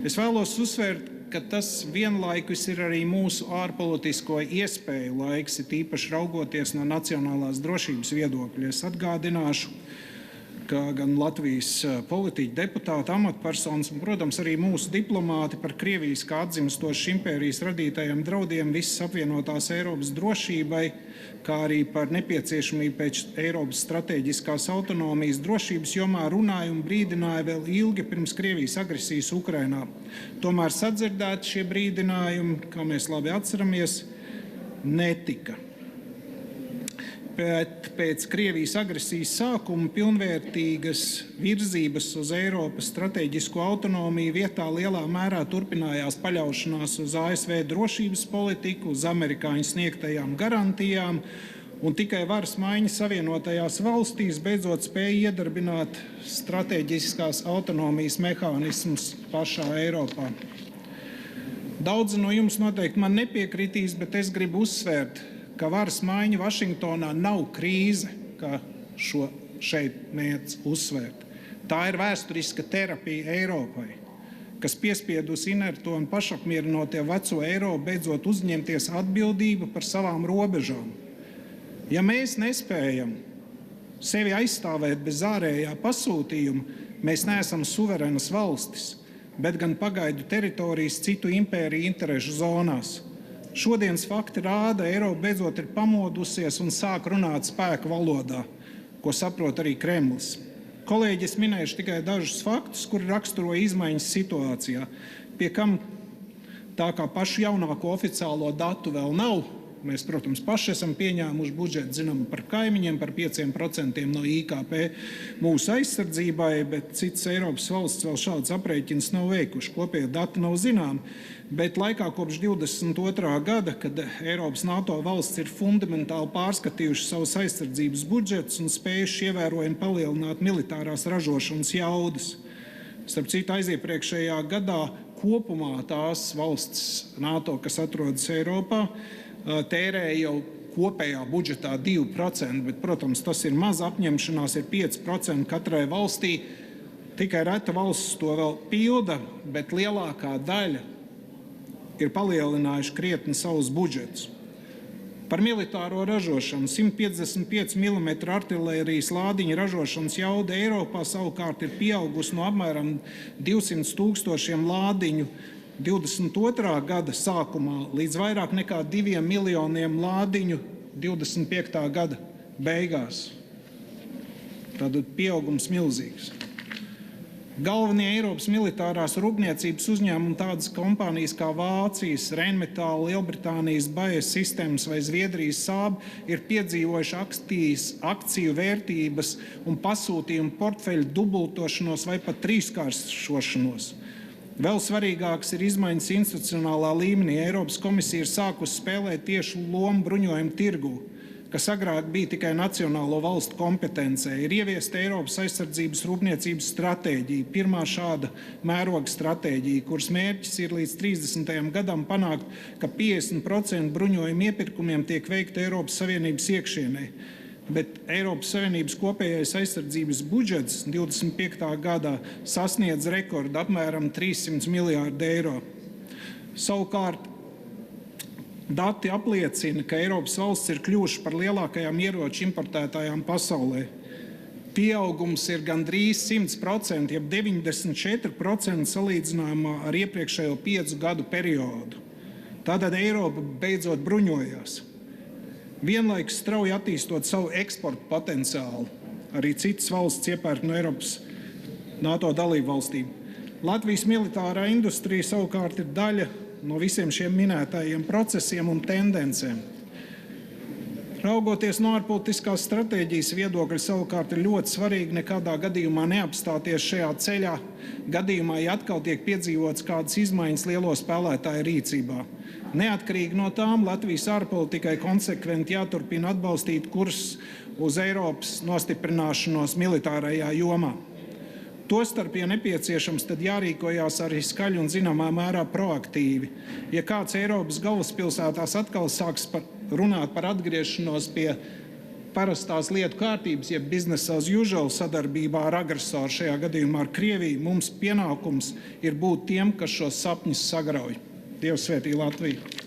Es vēlos uzsvērt, ka tas vienlaikus ir arī mūsu ārpolitisko iespēju laiks, it īpaši raugoties no nacionālās drošības viedokļa. Es atgādināšu, ka gan Latvijas politiķi, deputāti, amatpersonas un, protams, arī mūsu diplomāti par Krievijas kā atzimstošas impērijas radītajiem draudiem visas apvienotās Eiropas drošībai, kā arī par nepieciešamību pēc Eiropas strateģiskās autonomijas drošības jomā runāja un brīdināja vēl ilgi pirms Krievijas agresijas Ukrainā. Tomēr sadzirdēti šie brīdinājumi, kā mēs labi atceramies, netika. Bet pēc Krievijas agresijas sākuma pilnvērtīgas virzības uz Eiropas strateģisko autonomiju vietā lielā mērā turpinājās paļaušanās uz ASV drošības politiku, uz amerikāņu sniegtajām garantijām, un tikai varas maiņa Savienotajās valstīs beidzot spēja iedarbināt strateģiskās autonomijas mehānismus pašā Eiropā. Daudzi no jums noteikti man nepiekritīs, bet es gribu uzsvērt, ka varas maiņa Vašingtonā nav krīze, kā šo šeit mēdz uzsvērt. Tā ir vēsturiska terapija Eiropai, kas piespiedusi inerto un pašapmierinotie veco Eiropu beidzot uzņemties atbildību par savām robežām. Ja mēs nespējam sevi aizstāvēt bez ārējā pasūtījuma, mēs neesam suverenas valstis, bet gan pagaidu teritorijas citu impēriju interešu zonās. Šodienas fakti rāda, Eiropa beidzot ir pamodusies un sāk runāt spēka valodā, ko saprot arī Kremlis. Kolēģi, es minēšu tikai dažus faktus, kuri raksturo izmaiņas situācijā, pie kam tā kā pašu jaunāko oficiālo datu vēl nav. Mēs, protams, paši esam pieņēmuši budžetu, zinām par kaimiņiem, par 5% no IKP mūsu aizsardzībai, bet citas Eiropas valsts vēl šādas aprēķinas nav veikuši. Kopēja dati nav zināmi, bet laikā kopš 22. gada, kad Eiropas NATO valsts ir fundamentāli pārskatījuši savus aizsardzības budžetus un spējuši ievērojami palielināt militārās ražošanas jaudas. Starp citu, aiziepriekšējā gadā kopumā tās valsts NATO, kas atrodas Eiropā, tērēja jau kopējā budžetā 2%, bet, protams, tas ir maz, apņemšanās ir 5% katrai valstī. Tikai reta valsts to vēl pilda, bet lielākā daļa ir palielinājuši krietni savus budžetus. Par militāro ražošanu 155 mm artilērijas lādiņu ražošanas jauda Eiropā savukārt ir pieaugusi no apmēram 200 000 lādiņu 22. gada sākumā līdz vairāk nekā 2 miljoniem lādiņu 25. gada beigās. Tātad pieaugums milzīgs. Galvenie Eiropas militārās rūpniecības uzņēmumi, tādas kompānijas kā Vācijas, Rheinmetall, Lielbritānijas Bayer Systems vai Zviedrijas Saab, ir piedzīvojuši akciju vērtības un pasūtījumu portfeļu dubultošanos vai pat trīskāršošanos. Vēl svarīgāks ir izmaiņas institucionālā līmenī. Eiropas komisija ir sākusi spēlēt tiešu lomu bruņojumu tirgū, kas agrāk bija tikai nacionālo valstu kompetencē. Ir ieviesta Eiropas aizsardzības rūpniecības stratēģija, pirmā šāda mēroga stratēģija, kuras mērķis ir līdz 30. gadam panākt, ka 50% bruņojumu iepirkumiem tiek veikta Eiropas Savienības iekšienē. Bet Eiropas Savienības kopējais aizsardzības budžets 25. gadā sasniedz rekordu apmēram 300 miljārdu eiro. Savukārt, dati apliecina, ka Eiropas valsts ir kļuvušas par lielākajām ieroču importētājām pasaulē. Pieaugums ir gandrīz 100%, jeb 94% salīdzinājumā ar iepriekšējo 5 gadu periodu. Tātad Eiropa beidzot bruņojās. Vienlaikus strauji attīstot savu eksporta potenciālu, arī citas valsts iepērk no Eiropas NATO dalību valstīm. Latvijas militārā industrija savukārt ir daļa no visiem šiem minētajiem procesiem un tendencēm. Raugoties no ārpolitiskās stratēģijas viedokļa, savukārt ir ļoti svarīgi nekādā gadījumā neapstāties šajā ceļā, gadījumā, ja atkal tiek piedzīvots kādas izmaiņas lielo spēlētāju rīcībā. Neatkarīgi no tām Latvijas ārpolitikai konsekventi jāturpina atbalstīt kurs uz Eiropas nostiprināšanos militārajā jomā. Tostarp, ja nepieciešams, tad jārīkojās arī skaļi un zināmā mērā proaktīvi. Ja kāds Eiropas galvaspilsētās atkal sāks runāt par atgriešanos pie parastās lietu kārtības, jeb business as usual sadarbībā ar agresoru, šajā gadījumā ar Krieviju, mums pienākums ir būt tiem, kas šos sapņus sagrauj. Dievs svētī Latviju!